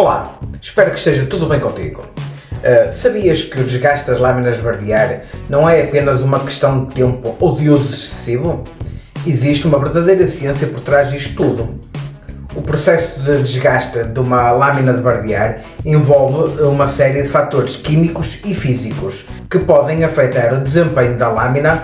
Olá, espero que esteja tudo bem contigo. Sabias que o desgaste das lâminas de barbear não é apenas uma questão de tempo ou de uso excessivo? Existe uma verdadeira ciência por trás disto tudo. O processo de desgaste de uma lâmina de barbear envolve uma série de fatores químicos e físicos que podem afetar o desempenho da lâmina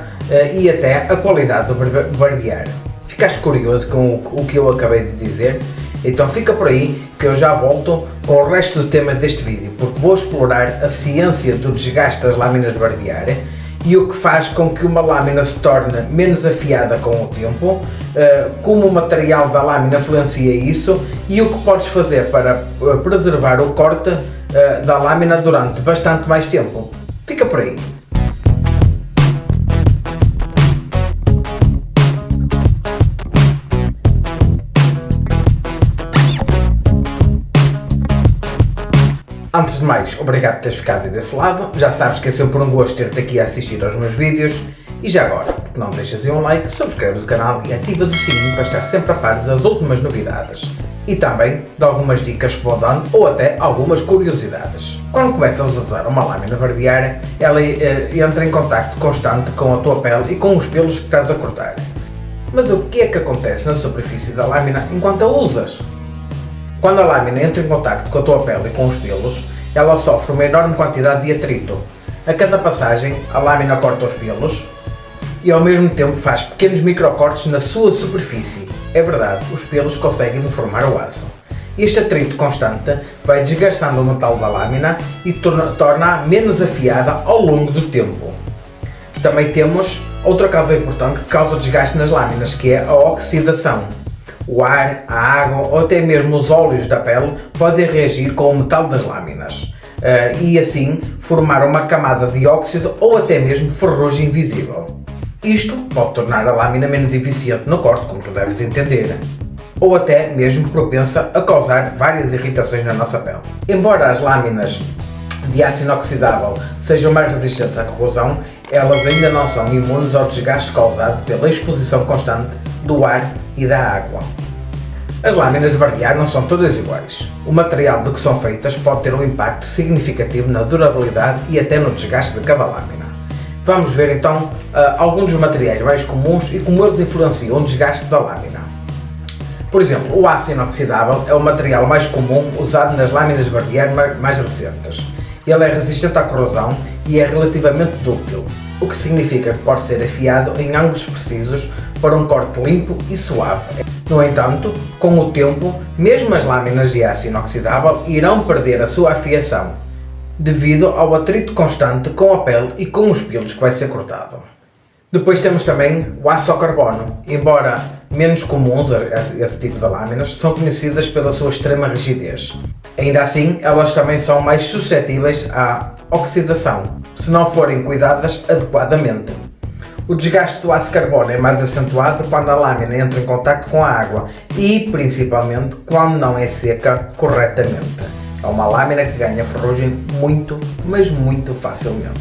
e até a qualidade do barbear. Ficaste curioso com o que eu acabei de dizer? Então fica por aí que eu já volto com o resto do tema deste vídeo, porque vou explorar a ciência do desgaste das lâminas de barbear e o que faz com que uma lâmina se torne menos afiada com o tempo, como o material da lâmina influencia isso e o que podes fazer para preservar o corte da lâmina durante bastante mais tempo. Fica por aí. Antes de mais, obrigado por teres ficado desse lado. Já sabes que é sempre um gosto ter-te aqui a assistir aos meus vídeos. E já agora, porque não deixas aí um like, subscreve o canal e ativas o sininho para estar sempre a par das últimas novidades. E também de algumas dicas que vou dando ou até algumas curiosidades. Quando começas a usar uma lâmina barbear, ela entra em contacto constante com a tua pele e com os pelos que estás a cortar. Mas o que é que acontece na superfície da lâmina enquanto a usas? Quando a lâmina entra em contacto com a tua pele e com os pelos, ela sofre uma enorme quantidade de atrito. A cada passagem, a lâmina corta os pelos e ao mesmo tempo faz pequenos microcortes na sua superfície. É verdade, os pelos conseguem deformar o aço. Este atrito constante vai desgastando o metal da lâmina e torna-a menos afiada ao longo do tempo. Também temos outra causa importante que causa desgaste nas lâminas, que é a oxidação. O ar, a água ou até mesmo os óleos da pele podem reagir com o metal das lâminas e assim formar uma camada de óxido ou até mesmo ferrugem invisível. Isto pode tornar a lâmina menos eficiente no corte, como tu deves entender, ou até mesmo propensa a causar várias irritações na nossa pele. Embora as lâminas de aço inoxidável sejam mais resistentes à corrosão, elas ainda não são imunes ao desgaste causado pela exposição constante do ar e da água. As lâminas de barbear não são todas iguais. O material de que são feitas pode ter um impacto significativo na durabilidade e até no desgaste de cada lâmina. Vamos ver então alguns dos materiais mais comuns e como eles influenciam o desgaste da lâmina. Por exemplo, o aço inoxidável é o material mais comum usado nas lâminas de barbear mais recentes. Ele é resistente à corrosão e é relativamente dúctil, o que significa que pode ser afiado em ângulos precisos para um corte limpo e suave. No entanto, com o tempo, mesmo as lâminas de aço inoxidável irão perder a sua afiação, devido ao atrito constante com a pele e com os pelos que vai ser cortado. Depois temos também o aço ao carbono. Embora menos comuns esse tipo de lâminas, são conhecidas pela sua extrema rigidez. Ainda assim, elas também são mais suscetíveis à oxidação, se não forem cuidadas adequadamente. O desgaste do aço carbono é mais acentuado quando a lâmina entra em contacto com a água e, principalmente, quando não é seca corretamente. É uma lâmina que ganha ferrugem muito, mas muito facilmente.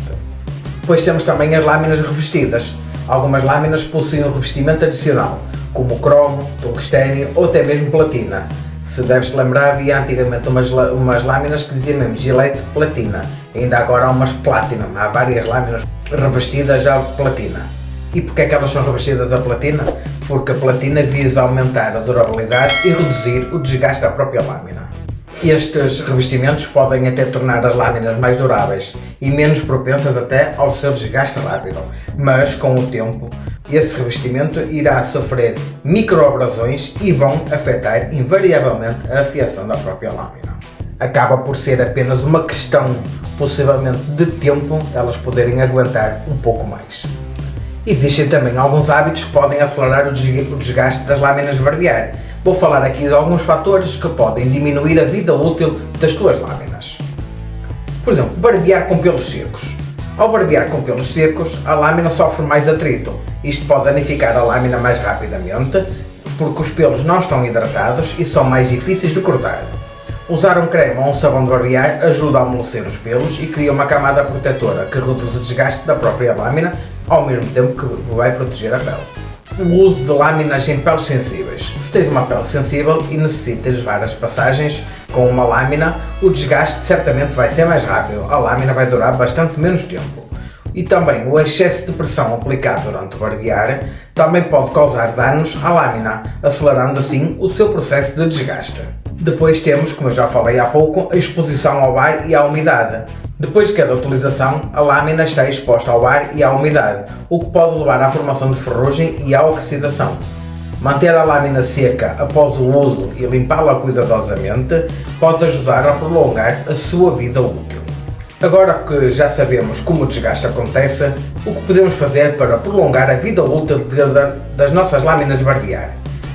Depois temos também as lâminas revestidas. Algumas lâminas possuem um revestimento adicional, como cromo, tungstênio ou até mesmo platina. Se deves-te lembrar, havia antigamente umas lâminas que diziam mesmo Gillette Platina. Ainda agora há umas Platinum. Há várias lâminas revestidas a platina. E porquê é que elas são revestidas a platina? Porque a platina visa aumentar a durabilidade e reduzir o desgaste da própria lâmina. Estes revestimentos podem até tornar as lâminas mais duráveis e menos propensas até ao seu desgaste rápido, mas com o tempo esse revestimento irá sofrer microabrasões e vão afetar invariavelmente a afiação da própria lâmina. Acaba por ser apenas uma questão, possivelmente, de tempo elas poderem aguentar um pouco mais. Existem também alguns hábitos que podem acelerar o desgaste das lâminas de barbear. Vou falar aqui de alguns fatores que podem diminuir a vida útil das tuas lâminas. Por exemplo, barbear com pelos secos. Ao barbear com pelos secos, a lâmina sofre mais atrito. Isto pode danificar a lâmina mais rapidamente, porque os pelos não estão hidratados e são mais difíceis de cortar. Usar um creme ou um sabão de barbear ajuda a amolecer os pelos e cria uma camada protetora que reduz o desgaste da própria lâmina, ao mesmo tempo que vai proteger a pele. O uso de lâminas em peles sensíveis. Se tens uma pele sensível e necessitas várias passagens, Com uma lâmina, o desgaste certamente vai ser mais rápido, a lâmina vai durar bastante menos tempo. E também o excesso de pressão aplicado durante o barbear também pode causar danos à lâmina, acelerando assim o seu processo de desgaste. Depois temos, como eu já falei há pouco, a exposição ao ar e à umidade. Depois de cada utilização, a lâmina está exposta ao ar e à umidade, o que pode levar à formação de ferrugem e à oxidação. Manter a lâmina seca após o uso e limpá-la cuidadosamente pode ajudar a prolongar a sua vida útil. Agora que já sabemos como o desgaste acontece, o que podemos fazer para prolongar a vida útil das nossas lâminas de barbear?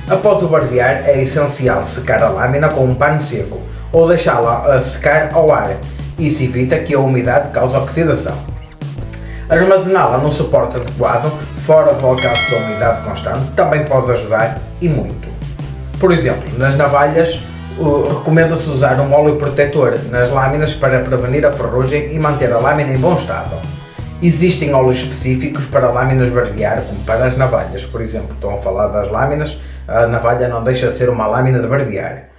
Após o barbear é essencial secar a lâmina com um pano seco ou deixá-la a secar ao ar. Isso evita que a umidade cause oxidação. Armazená-la num suporte adequado, fora do alcance da umidade constante, também pode ajudar e muito. Por exemplo, nas navalhas, recomenda-se usar um óleo protetor nas lâminas para prevenir a ferrugem e manter a lâmina em bom estado. Existem óleos específicos para lâminas de barbear, como para as navalhas. Por exemplo, estão a falar das lâminas, a navalha não deixa de ser uma lâmina de barbear.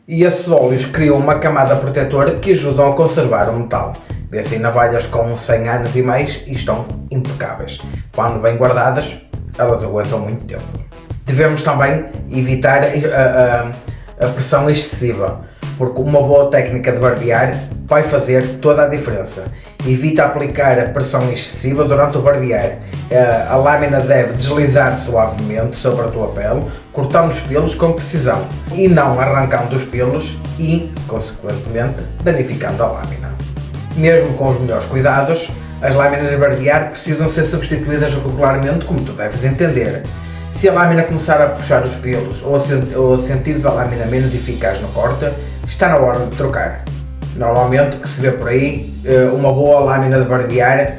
E esses óleos criam uma camada protetora que ajudam a conservar o metal. Vê-se em navalhas com 100 anos e mais e estão impecáveis. Quando bem guardadas, elas aguentam muito tempo. Devemos também evitar a pressão excessiva, porque uma boa técnica de barbear vai fazer toda a diferença. Evita aplicar a pressão excessiva durante o barbear. A lâmina deve deslizar suavemente sobre a tua pele, cortando os pelos com precisão e não arrancando os pelos e, consequentemente, danificando a lâmina. Mesmo com os melhores cuidados, as lâminas de barbear precisam ser substituídas regularmente, como tu deves entender. Se a lâmina começar a puxar os pelos ou a sentires a lâmina menos eficaz no corte, está na hora de trocar. Normalmente, o que se vê por aí, uma boa lâmina de barbear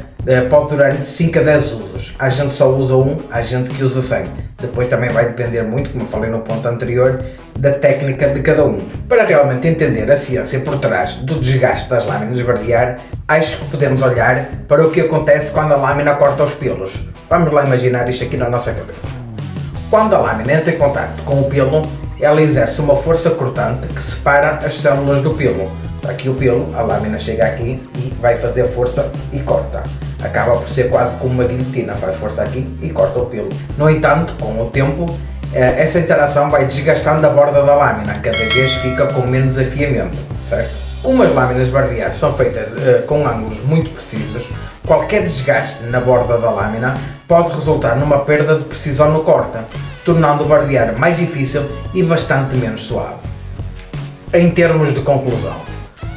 pode durar de 5 a 10 usos. Há gente que só usa um, há gente que usa 100. Depois também vai depender muito, como eu falei no ponto anterior, da técnica de cada um. Para realmente entender a ciência por trás do desgaste das lâminas de barbear, acho que podemos olhar para o que acontece quando a lâmina corta os pelos. Vamos lá imaginar isto aqui na nossa cabeça. Quando a lâmina entra em contacto com o pelo, ela exerce uma força cortante que separa as células do pelo. Aqui o pelo, a lâmina chega aqui e vai fazer força e corta. Acaba por ser quase como uma guilhotina, faz força aqui e corta o pelo. No entanto, com o tempo, essa interação vai desgastando a borda da lâmina, cada vez fica com menos afiamento, certo? Como as lâminas de barbear são feitas com ângulos muito precisos, qualquer desgaste na borda da lâmina pode resultar numa perda de precisão no corte, tornando o barbear mais difícil e bastante menos suave. Em termos de conclusão,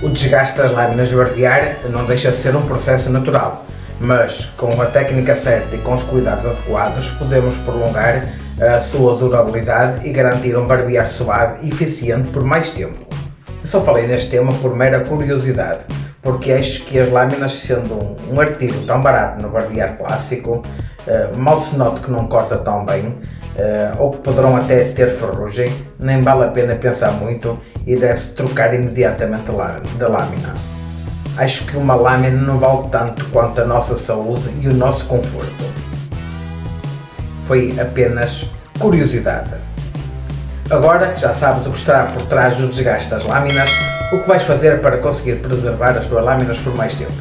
o desgaste das lâminas de barbear não deixa de ser um processo natural, mas com a técnica certa e com os cuidados adequados podemos prolongar a sua durabilidade e garantir um barbear suave e eficiente por mais tempo. Eu só falei neste tema por mera curiosidade, porque acho que as lâminas, sendo um artigo tão barato no barbear clássico, mal se note que não corta tão bem, ou que poderão até ter ferrugem, nem vale a pena pensar muito e deve-se trocar imediatamente da lâmina. Acho que uma lâmina não vale tanto quanto a nossa saúde e o nosso conforto. Foi apenas curiosidade. Agora que já sabes o que está por trás do desgaste das lâminas, o que vais fazer para conseguir preservar as tuas lâminas por mais tempo?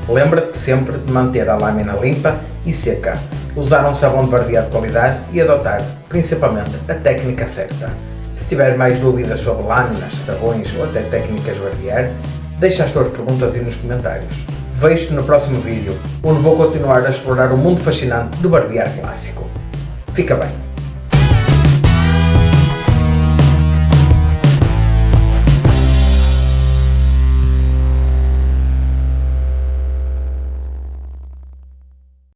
Lembra-te sempre de manter a lâmina limpa e seca, usar um sabão de barbear de qualidade e adotar, principalmente, a técnica certa. Se tiver mais dúvidas sobre lâminas, sabões ou até técnicas de barbear, deixa as tuas perguntas aí nos comentários. Vejo-te no próximo vídeo, onde vou continuar a explorar o mundo fascinante do barbear clássico. Fica bem!